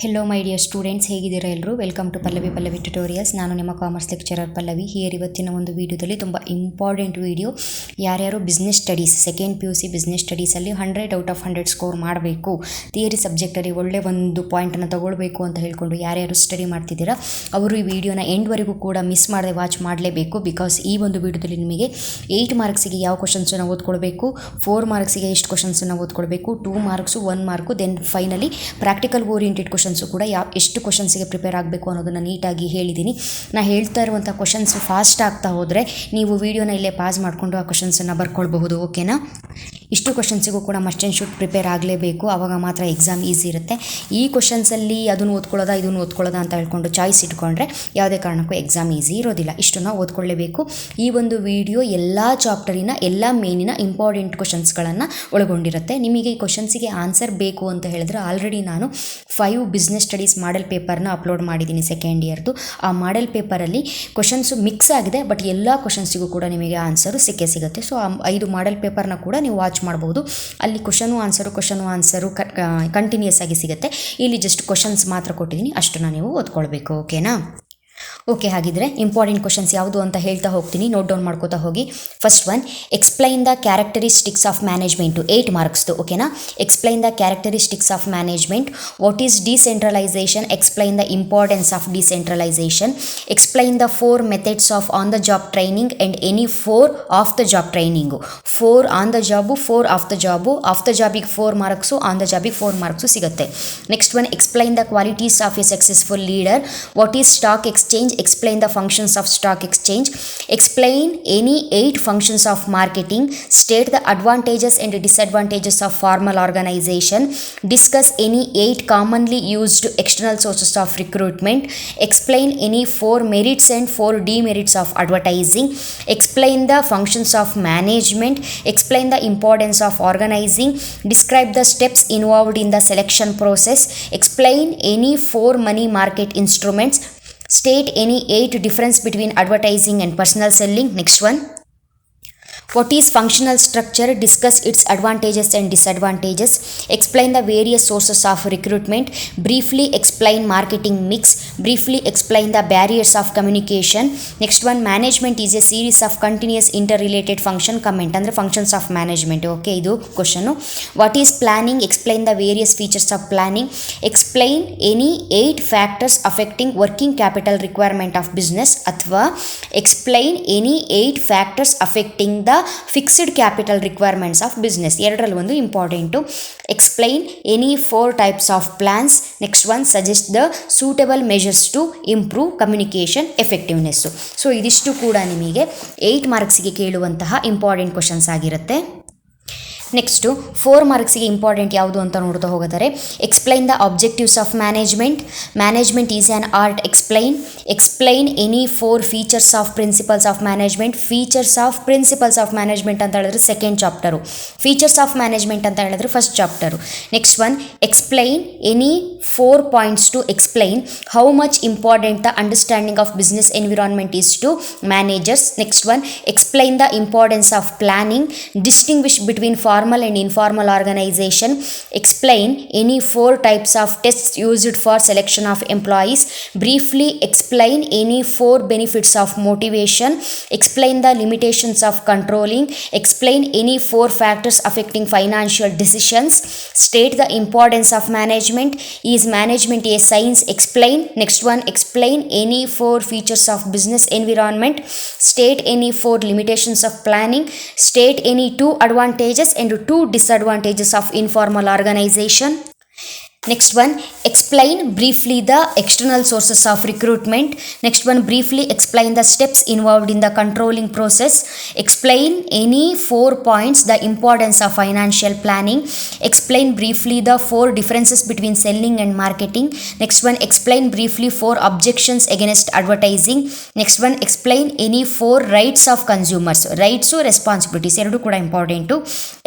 Hello my dear students, ಹೇಗಿದ್ದೀರಾ ಎಲ್ಲರೂ? Welcome to Pallavi tutorials. ನಾನು ನಿಮ್ಮ ಕಾಮರ್ಸ್ ಲೆಕ್ಚರರ್ ಪಲ್ಲವಿ ಹಿಯರ್. ಇವತ್ತಿನ ಒಂದು ವಿಡಿಯೋದಲ್ಲಿ ತುಂಬ ಇಂಪಾರ್ಟೆಂಟ್ ವಿಡಿಯೋ. ಯಾರ್ಯಾರು business studies second PUC business ಸ್ಟಡೀಸಲ್ಲಿ 100 ಔಟ್ ಆಫ್ 100 ಸ್ಕೋರ್ ಮಾಡಬೇಕು, ಥಿಯರಿ ಸಬ್ಜೆಕ್ಟಲ್ಲಿ ಒಳ್ಳೆ ಒಂದು ಪಾಯಿಂಟನ್ನು ತಗೊಳ್ಬೇಕು ಅಂತ ಹೇಳ್ಕೊಂಡು ಯಾರ್ಯಾರು ಸ್ಟಡಿ ಮಾಡ್ತಿದ್ದೀರಾ ಅವರು ಈ ವಿಡಿಯೋನ ಎಂಡ್ವರೆಗೂ ಕೂಡ ಮಿಸ್ ಮಾಡದೆ ವಾಚ್ ಮಾಡಲೇಬೇಕು. ಬಿಕಾಸ್ ಈ ಒಂದು ವಿಡಿಯೋದಲ್ಲಿ ನಿಮಗೆ 8 ಮಾರ್ಕ್ಸಿಗೆ ಯಾವ ಕ್ವಶನ್ಸನ್ನು ಓದ್ಕೊಳ್ಬೇಕು, 4 ಮಾರ್ಕ್ಸಿಗೆ ಎಷ್ಟು ಕ್ವಶನ್ಸನ್ನು ಓದ್ಕೊಳ್ಬೇಕು, 2 marks 1 mark, then finally practical oriented questions ಕೂಡ ಎಷ್ಟು ಕ್ವಶನ್ಸಿಗೆ ಪ್ರಿಪೇರ್ ಆಗಬೇಕು ಅನ್ನೋದನ್ನು ನೀಟಾಗಿ ಹೇಳಿದ್ದೀನಿ. ನಾನು ಹೇಳ್ತಾ ಇರುವಂಥ ಕ್ವಶನ್ಸ್ ಫಾಸ್ಟ್ ಆಗ್ತಾ ಹೋದರೆ ನೀವು ವಿಡಿಯೋನ ಇಲ್ಲೇ ಪಾಸ್ ಮಾಡಿಕೊಂಡು ಆ ಕ್ವಶನ್ಸನ್ನು ಬರ್ಕೊಳ್ಬಹುದು. ಓಕೆನಾ? ಇಷ್ಟು ಕ್ವಶನ್ಸಿಗೂ ಕೂಡ ಮಸ್ಟ್ ಆ್ಯಂಡ್ ಶುಡ್ ಪ್ರಿಪೇರ್ ಆಗಲೇಬೇಕು, ಆವಾಗ ಮಾತ್ರ ಎಕ್ಸಾಮ್ ಈಸಿ ಇರುತ್ತೆ. ಈ ಕ್ವಶನ್ಸಲ್ಲಿ ಅದನ್ನು ಓದ್ಕೊಳ್ಳೋದಾ ಇದನ್ನು ಓದ್ಕೊಳ್ಳೋದಾ ಅಂತ ಹೇಳ್ಕೊಂಡು ಚಾಯ್ಸ್ ಇಟ್ಕೊಂಡ್ರೆ ಯಾವುದೇ ಕಾರಣಕ್ಕೂ ಎಕ್ಸಾಮ್ ಈಸಿ ಇರೋದಿಲ್ಲ. ಇಷ್ಟನ್ನು ಓದ್ಕೊಳ್ಳೇಬೇಕು. ಈ ಒಂದು ವಿಡಿಯೋ ಎಲ್ಲ ಚಾಪ್ಟರಿನ ಎಲ್ಲ ಮೇನಿನ ಇಂಪಾರ್ಟೆಂಟ್ ಕ್ವಶನ್ಸ್ಗಳನ್ನು ಒಳಗೊಂಡಿರುತ್ತೆ. ನಿಮಗೆ ಈ ಕ್ವಶನ್ಸಿಗೆ ಆನ್ಸರ್ ಬೇಕು ಅಂತ ಹೇಳಿದ್ರೆ ಆಲ್ರೆಡಿ ನಾನು 5 ಬಿಸ್ನೆಸ್ ಸ್ಟಡೀಸ್ ಮಾಡೆಲ್ ಪೇಪರ್ನ ಅಪ್ಲೋಡ್ ಮಾಡಿದ್ದೀನಿ ಸೆಕೆಂಡ್ ಇಯರ್ದು. ಆ ಮಾಡೆಲ್ ಪೇಪರಲ್ಲಿ ಕ್ವಶನ್ಸು ಮಿಕ್ಸ್ ಆಗಿದೆ, ಬಟ್ ಎಲ್ಲ ಕ್ವಶನ್ಸಿಗೂ ಕೂಡ ನಿಮಗೆ ಆನ್ಸರು ಸಿಕ್ಕೇ ಸಿಗುತ್ತೆ. ಸೊ ಆ 5 ಮಾಡೆಲ್ ಪೇಪರ್ನ ಕೂಡ ನೀವು ವಾಚ್ ಮಾಡ್ಬೋದು. ಅಲ್ಲಿ ಕ್ವಶನು ಆನ್ಸರು ಕಂಟಿನ್ಯೂಸ್ ಆಗಿ ಸಿಗುತ್ತೆ. ಇಲ್ಲಿ ಜಸ್ಟ್ ಕ್ವಶನ್ಸ್ ಮಾತ್ರ ಕೊಟ್ಟಿದ್ದೀನಿ, ಅಷ್ಟನ್ನು ನೀವು ಓದ್ಕೊಳ್ಬೇಕು. ಓಕೆನಾ? ಓಕೆ, ಹಾಗಿದ್ರೆ ಇಂಪಾರ್ಟೆಂಟ್ ಕ್ವಶನ್ಸ್ ಯಾವುದು ಅಂತ ಹೇಳ್ತಾ ಹೋಗ್ತೀನಿ, ನೋಟ್ ಡೌನ್ ಮಾಡ್ಕೋತಾ ಹೋಗಿ. First one, explain the characteristics of management, 8 ಮಾರ್ಕ್ಸ್ದು. ಓಕೆನಾ? Explain the characteristics of management. What is decentralisation? Explain the importance of decentralisation. Explain the 4 methods of on the job training and any 4 off the job training. 4 on the job, 4 off the job. Off the ಜಾಬಿಗೆ 4 marks, on the ಜಾಬಿಗೆ 4 marks ಸಿಗುತ್ತೆ. Next one, explain the qualities of a successful leader. What is stock exchange? Explain the functions of stock exchange. Explain any 8 functions of marketing. State the advantages and disadvantages of formal organization. Discuss any 8 commonly used external sources of recruitment. Explain any 4 merits and 4 demerits of advertising. Explain the functions of management. Explain the importance of organizing. Describe the steps involved in the selection process. Explain any 4 money market instruments. State any 8 difference between advertising and personal selling. Next one, what is functional structure? Discuss its advantages and disadvantages. Explain the various sources of recruitment. Briefly explain marketing mix. Briefly explain the barriers of communication. Next one, management is a series of continuous interrelated function. Comment andre functions of management. Okay, idu question. What is planning? Explain the various features of planning. Explain any 8 factors affecting working capital requirement of business. Athwa explain any 8 factors affecting the fixed capital requirements of business. ಎರಡರಲ್ಲಿ ಒಂದು important. Explain any 4 types of plans. Next one, suggest the suitable measures to improve communication effectiveness. So ಇದಿಷ್ಟು ಕೂಡ ನಿಮಗೆ 8 ಮಾರ್ಕ್ಸಿಗೆ ಕೇಳುವಂತಹ important questions ಆಗಿರುತ್ತೆ. Next 4 ಮಾರ್ಕ್ಸಿಗೆ important ಯಾವುದು ಅಂತ ನೋಡ್ತಾ ಹೋಗೋದಾರೆ. Explain the objectives of management. Management is an art. Explain any 4 features of principles of management. Features of principles of management ಅಂತ ಹೇಳಿದ್ರೆ second chapter. Features of management ಅಂತ ಹೇಳಿದ್ರೆ first chapter. Next one, explain any 4 points to explain how much important the understanding of business environment is to managers. Next one, explain the importance of planning. Distinguish between formal and informal organization. Explain any 4 types of tests used for selection of employees. Briefly explain any 4 benefits of motivation. Explain the limitations of controlling. Explain any 4 factors affecting financial decisions. State the importance of management. Is management a science? Explain. Next one, explain any 4 features of business environment. State any 4 limitations of planning. State any 2 advantages and 2 disadvantages of informal organization. Next one, explain briefly the external sources of recruitment. Next one, briefly explain the steps involved in the controlling process. Explain any 4 points the importance of financial planning. Explain briefly the 4 differences between selling and marketing. Next one, explain briefly 4 objections against advertising. Next one, explain any 4 rights of consumers. Rights or responsibilities eradu kuda important.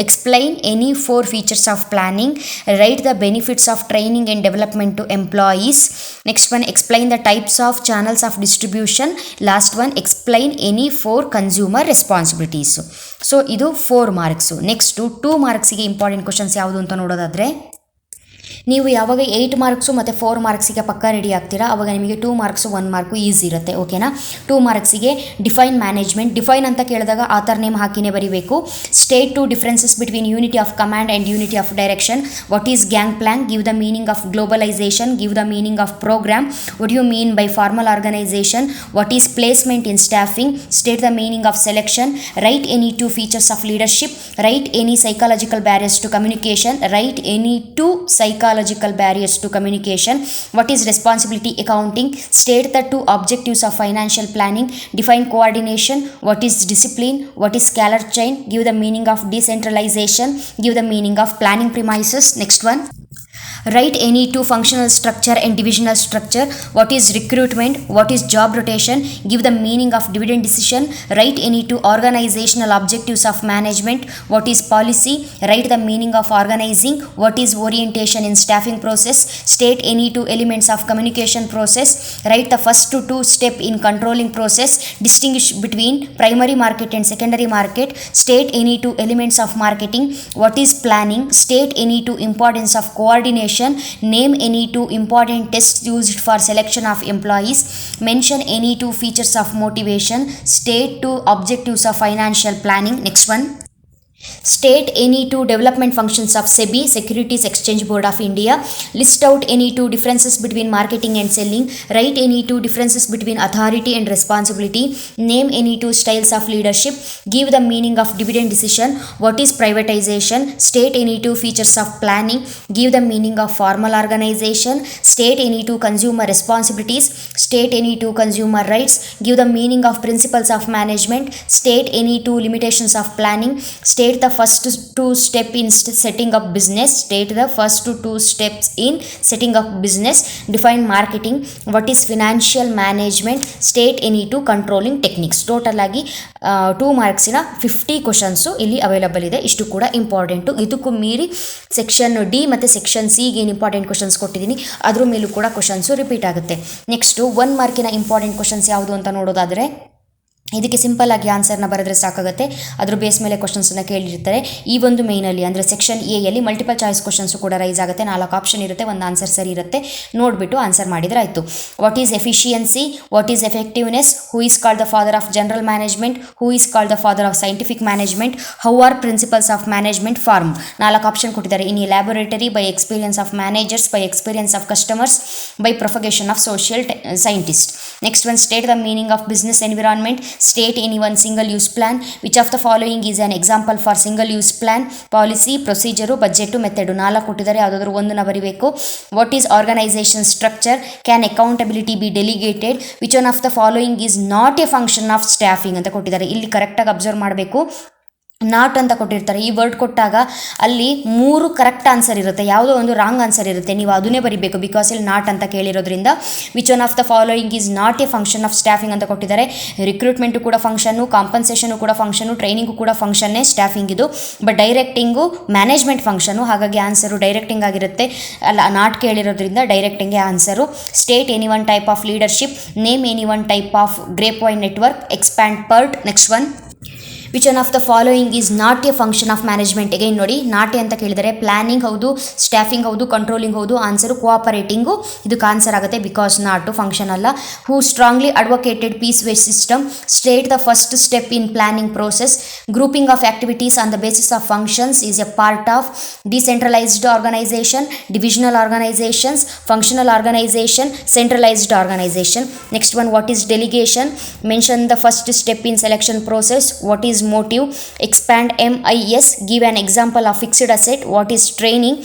Explain any 4 features of planning. Write the benefits of training and development to employees. Next one, explain the types of channels of distribution. Last one, explain any 4 consumer responsibilities. So idu 4 marks. Next 2 marks ಗೆ important questions ಯಾವುದು ಅಂತ ನೋಡೋದಾದ್ರೆ, ನೀವು ಯಾವಾಗ 8 marks ಮತ್ತು 4 ಮಾರ್ಕ್ಸಿಗೆ ಪಕ್ಕ ready ಆಗ್ತೀರಾ ಆವಾಗ ನಿಮಗೆ 2 ಮಾರ್ಕ್ಸು 1 ಮಾರ್ಕು ಈಸಿ ಇರುತ್ತೆ. ಓಕೆನಾ. 2 ಮಾರ್ಕ್ಸಿಗೆ ಡಿಫೈನ್ ಮ್ಯಾನೇಜ್ಮೆಂಟ್. ಡಿಫೈನ್ ಅಂತ ಕೇಳಿದಾಗ ಆಥರ್ ನೇಮ್ ಹಾಕಿನೇ ಬರೀಬೇಕು. State 2 differences between unity of command and unity of direction. What is gang plank? Give the meaning of globalisation. Give the meaning of programme. What you mean by formal organisation? What is placement in staffing? State the meaning of selection. Write any 2 features of leadership. Write any psychological barriers to communication. Write any 2 psychological barriers to communication. What is responsibility accounting? State the 2 objectives of financial planning. Define coordination. What is discipline? What is scalar chain? Give the meaning of decentralization. Give the meaning of planning premises. Next one. Write any 2 functional structure and divisional structure. What is recruitment? What is job rotation? Give the meaning of dividend decision. Write any 2 organizational objectives of management. What is policy? Write the meaning of organizing. What is orientation in staffing process? State any 2 elements of communication process. Write the first 2 step in controlling process. Distinguish between primary market and secondary market. State any 2 elements of marketing. What is planning? State any 2 importance of coordination. Name any 2 important tests used for selection of employees. Mention any 2 features of motivation. State 2 objectives of financial planning. Next one. State any 2 development functions of SEBI, Securities Exchange Board of India. List out any 2 differences between marketing and selling. Write any 2 differences between authority and responsibility. Name any 2 styles of leadership. Give the meaning of dividend decision. What is privatization? State any 2 features of planning. Give the meaning of formal organization. State any 2 consumer responsibilities. State any 2 consumer rights. Give the meaning of principles of management. State any 2 limitations of planning. State the first 2 steps in setting up business. State the first 2 steps in setting up business. Define marketing. What is financial management? State any 2 controlling techniques. Total ಆಗಿ 2 ಮಾರ್ಕ್ಸಿನ 50 questions ಇಲ್ಲಿ available ಇದೆ. ಇಷ್ಟು ಕೂಡ important. ಇದಕ್ಕೂ ಮೀರಿ section D ಮತ್ತು section ಸಿಗೆ ಏನು ಇಂಪಾರ್ಟೆಂಟ್ ಕ್ವಶನ್ಸ್ ಕೊಟ್ಟಿದ್ದೀನಿ ಅದ್ರ ಮೇಲೂ ಕೂಡ ಕ್ವಶನ್ಸು ರಿಪೀಟ್ ಆಗುತ್ತೆ. ನೆಕ್ಸ್ಟು 1 ಮಾರ್ಕಿನ ಇಂಪಾರ್ಟೆಂಟ್ ಕ್ವಶನ್ಸ್ ಯಾವುದು ಅಂತ ನೋಡೋದಾದರೆ ಇದಕ್ಕೆ ಸಿಂಪಲ್ ಆಗಿ ಆನ್ಸರ್ನ ಬರೆದ್ರೆ ಸಾಕಾಗುತ್ತೆ. ಅದ್ರ ಬೇಸ್ ಮೇಲೆ ಕ್ವಶನ್ಸನ್ನು ಕೇಳಿರ್ತಾರೆ. ಈ ಒಂದು ಮೇಯ್ನಲ್ಲಿ ಅಂದರೆ ಸೆಕ್ಷನ್ ಎಯಲ್ಲಿ ಮಲ್ಟಿಪಲ್ ಚಾಯ್ಸ್ ಕ್ವಶನ್ಸು ಕೂಡ ರೈಸ್ ಆಗುತ್ತೆ. 4 ಆಪ್ಷನ್ ಇರುತ್ತೆ, ಒಂದು ಆನ್ಸರ್ ಸರಿ ಇರುತ್ತೆ. ನೋಡಿಬಿಟ್ಟು ಆನ್ಸರ್ ಮಾಡಿದರೆ ಆಯಿತು. What is efficiency? What is effectiveness? Who is called the father of general management? Who is called the father of scientific management? How are principles of management form? 4 option ಕೊಟ್ಟಿದ್ದಾರೆ. In a laboratory, by experience of managers, by experience of customers, by propagation of social scientist. Next one. State the meaning of business environment. State any one single use plan. Which of the following is an example for single use plan? Policy, procedure, budget, method. 4 ಕೊಟ್ಟಿದ್ದಾರೆ, ಯಾವುದಾದ್ರೂ ಒಂದನ್ನು ಬರೀಬೇಕು. What is organization structure? Can accountability be delegated? Which one of the following is not a function of staffing ಅಂತ ಕೊಟ್ಟಿದ್ದಾರೆ. ಇಲ್ಲಿ ಕರೆಕ್ಟಾಗಿ observe ಮಾಡಬೇಕು. Not ಅಂತ ಕೊಟ್ಟಿರ್ತಾರೆ. ಈ ವರ್ಡ್ ಕೊಟ್ಟಾಗ ಅಲ್ಲಿ 3 ಕರೆಕ್ಟ್ ಆನ್ಸರ್ ಇರುತ್ತೆ, ಯಾವುದೋ ಒಂದು ರಾಂಗ್ ಆನ್ಸರ್ ಇರುತ್ತೆ. ನೀವು ಅದನ್ನೇ ಬರೀಬೇಕು, ಬಿಕಾಸ್ ಇಲ್ಲಿ ನಾಟ್ ಅಂತ ಕೇಳಿರೋದ್ರಿಂದ. Which one of the following is not a function of staffing ಅಂತ ಕೊಟ್ಟಿದ್ದಾರೆ. ರಿಕ್ರೂಟ್ಮೆಂಟು ಕೂಡ ಫಂಕ್ಷನ್ನು, ಕಾಂಪನ್ಸೇಷನು ಕೂಡ ಫಂಕ್ಷನು, ಟ್ರೈನಿಂಗು ಕೂಡ ಫಂಕ್ಷನ್ನೇ ಸ್ಟಾಫಿಂಗ್ ಇದು. ಬಟ್ ಡೈರೆಕ್ಟಿಂಗು ಮ್ಯಾನೇಜ್ಮೆಂಟ್ ಫಂಕ್ಷನು, ಹಾಗಾಗಿ ಆನ್ಸರು ಡೈರೆಕ್ಟಿಂಗ್ ಆಗಿರುತ್ತೆ. ಅಲ್ಲ, ನಾಟ್ ಕೇಳಿರೋದ್ರಿಂದ ಡೈರೆಕ್ಟಿಂಗೇ answer. State any one type of leadership. Name any one type of grapevine network. Expand PERT. Next one. Which one of the following is not a function of management. Again ನೋಡಿ, not ಅಂತ ಕೇಳಿದರೆ planning ಹೌದು, staffing ಹೌದು, controlling ಹೌದು. Answer ಕೋಆಪರೇಟಿಂಗು ಇದಕ್ಕೆ answer ಆಗುತ್ತೆ, because not function ಅಲ್ಲ. Who strongly advocated piece wages system. State the first step in planning process. Grouping of activities on the basis of functions is a part of decentralised organisation, divisional organisations, functional organisation, centralised organisation. Next one. What is delegation? Mention the first step in selection process. What is motive? Expand MIS. Give an example of fixed asset. What is training?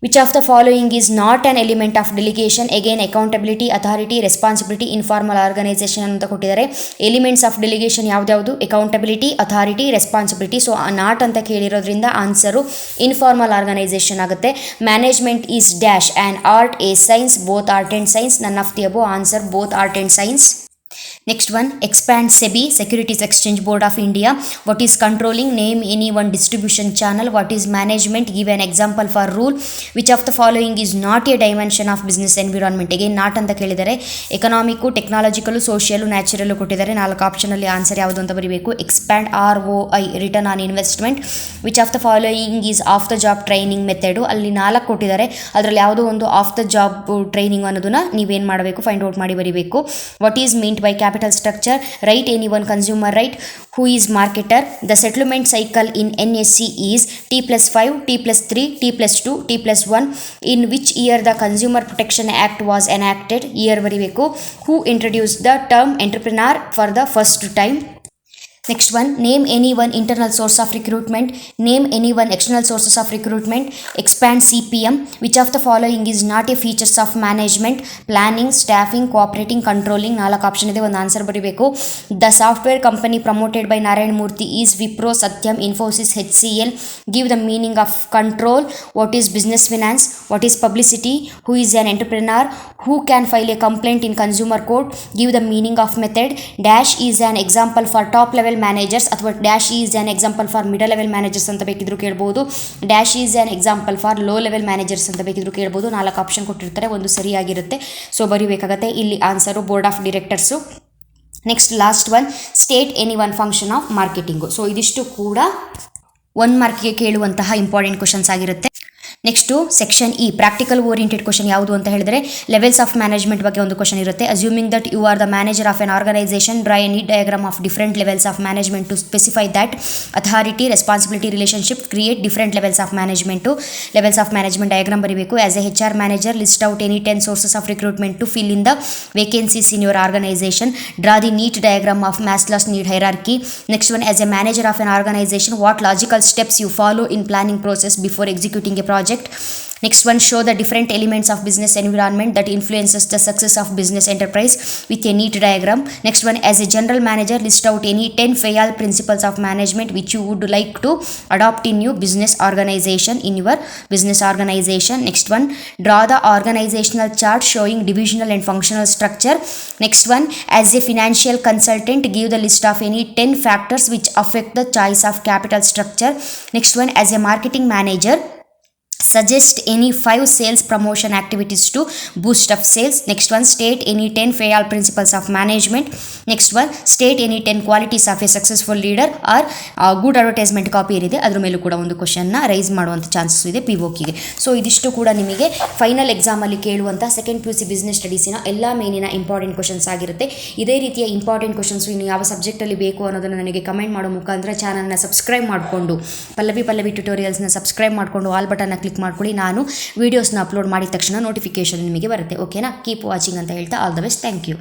Which of the following is not an element of delegation? Again, accountability, authority, responsibility, informal organization ಅಂತ ಕೊಟ್ಟಿದ್ದಾರೆ. Elements of delegation ಯಾವ್ದ್ಯಾವುದು? Accountability, authority, responsibility. So not ಅಂತ ಕೇಳಿರೋದ್ರಿಂದ answer informal organisation ಆಗುತ್ತೆ. Management is dash and art, a science, both art and science. None of the above. Answer both art and science. Next one, expand SEBI, Securities Exchange Board of India. What is controlling? Name any one distribution channel. What is management? Give an example for rule. Which of the following is not a dimension of business environment? Again, not ಅಂತ ಕೇಳಿದರೆ economic, technological, social, natural ಕೊಟ್ಟಿದ್ದಾರೆ. 4 ಆಪ್ಷನಲ್ಲಿ answer ಯಾವುದು ಅಂತ ಬರೀಬೇಕು. Expand ROI, return on investment. Which of the following is of the job training method. ಅಲ್ಲಿ 4 ಕೊಟ್ಟಿದ್ದಾರೆ, ಅದರಲ್ಲಿ ಯಾವುದೋ ಒಂದು ಆಫ್ ದ ಜಾಬ್ ಟ್ರೈನಿಂಗ್ ಅನ್ನೋದನ್ನ ನೀವೇನು ಮಾಡಬೇಕು, ಫೈಂಡ್ ಔಟ್ ಮಾಡಿ ಬರೀಬೇಕು. What is meant by capital structure? Write any one consumer right. Who is marketer? The settlement cycle in NSE is T+5, T+3, T+2, T+1. In which year the Consumer Protection Act was enacted? Year ಬರಿಬೇಕು. Who introduced the term entrepreneur for the first time? Next one, name any one internal source of recruitment. Name any one external sources of recruitment. Expand CPM. Which of the following is not a features of management? Planning, staffing, cooperating, controlling. 4 option ಇದೆ, ಒಂದು answer ಬರೀಬೇಕು. The software company promoted by Narayan Murthy is Wipro, Satyam, Infosys, HCL. Give the meaning of control. What is business finance? What is publicity? Who is an entrepreneur? Who can file a complaint in consumer court? Give the meaning of method. Dash is an example for top level managers ಅಥವಾ dash is an example for middle level managers ಅಂತ ಬೇಕಿದ್ರು ಕೇಳ್ಬೋದು. Dash is an example for low level managers ಅಂತ ಬೇಕಿದ್ರು ಕೇಳ್ಬೋದು. 4 option ಕೊಟ್ಟಿರ್ತಾರೆ, ಒಂದು ಸರಿಯಾಗಿರುತ್ತೆ. So ಬರೀಬೇಕಾಗತ್ತೆ ಇಲ್ಲಿ answer board of directors. Next last one, state any one function of marketing. So ಇದಿಷ್ಟು ಕೂಡ 1 ಮಾರ್ಕ್ಗೆ ಕೇಳುವಂತಹ ಇಂಪಾರ್ಟೆಂಟ್ ಕ್ವಶನ್ಸ್ ಆಗಿರುತ್ತೆ. Next section E, practical oriented question ಯಾವುದು ಅಂತ ಹೇಳಿದ್ರೆ ಲೆವೆಲ್ಸ್ ಆಫ್ ಮ್ಯಾನೇಜ್ಮೆಂಟ್ ಬಗ್ಗೆ ಒಂದು ಕ್ವಶನ್ ಇರುತ್ತೆ. Assuming that you are the manager of an organisation, draw a neat diagram of different levels of management to specify that authority, responsibility, relationship, create different levels of management. Levels of management diagram ಬರೀಬೇಕು. As a HR manager, list out any 10 sources of recruitment to fill in the vacancies in your organisation. Draw the neat diagram of Maslow's need hierarchy. Next one, as a manager of an organization, what logical steps you follow in planning process before executing a project. Next one, show the different elements of business environment that influences the success of business enterprise with a neat diagram. Next one, as a general manager, list out any 10 FAIL principles of management which you would like to adopt in your business organization. Next one, draw the organizational chart showing divisional and functional structure. Next one, as a financial consultant, give the list of any 10 factors which affect the choice of capital structure. Next one, as a marketing manager, suggest any 5 sales promotion activities to boost up sales. Next one, state any 10 FAIL principles of management. Next one, state any 10 qualities of a successful leader or good advertisement copy ಏನಿದೆ ಅದ್ರ ಮೇಲೂ ಕೂಡ ಒಂದು ಕ್ವಶನ್ನ rice ಮಾಡುವಂಥ chances ಇದೆ PUCಗೆ. So ಇದಿಷ್ಟು ಕೂಡ ನಿಮಗೆ ಫೈನಲ್ ಎಕ್ಸಾಮಲ್ಲಿ ಕೇಳುವಂಥ ಸೆಕೆಂಡ್ PUC ಬಿಸ್ನೆಸ್ ಸ್ಟಡೀಸಿನ ಎಲ್ಲ ಮೇನಿನ ಇಂಪಾರ್ಟೆಂಟ್ ಕ್ವಶನ್ಸ್ ಆಗಿರುತ್ತೆ. ಇದೇ ರೀತಿಯ ಇಂಪಾರ್ಟೆಂಟ್ ಕ್ವಶನ್ಸ್ ಇನ್ನು ಯಾವ ಸಬ್ಜೆಕ್ಟಲ್ಲಿ ಬೇಕು ಅನ್ನೋದನ್ನು ನನಗೆ ಕಮೆಂಟ್ ಮಾಡೋ ಮುಖಾಂತರ ಚಾನಲ್ನ ಸಬ್ಸ್ಕ್ರೈಬ್ ಮಾಡಿಕೊಂಡು ಪಲ್ಲವಿ ಟ್ಯುಟೋರಿಯಲ್ಸ್ನ ಸಬ್ಸ್ಕ್ರೈಬ್ ಮಾಡಿಕೊಂಡು ಆಲ್ ಬಟನ್ನ ಕ್ಲಿಕ್ ಮಾಡ್ಕೊಳ್ಳಿ. ನಾನು ವೀಡಿಯೋಸ್ನ ಅಪ್ಲೋಡ್ ಮಾಡಿದ ತಕ್ಷಣ ನೋಟಿಫಿಕೇಶನ್ ನಿಮಗೆ ಬರುತ್ತೆ. ಓಕೆನಾ? ಕೀಪ್ ವಾಚಿಂಗ್ ಅಂತ ಹೇಳ್ತಾ all the best. Thank you.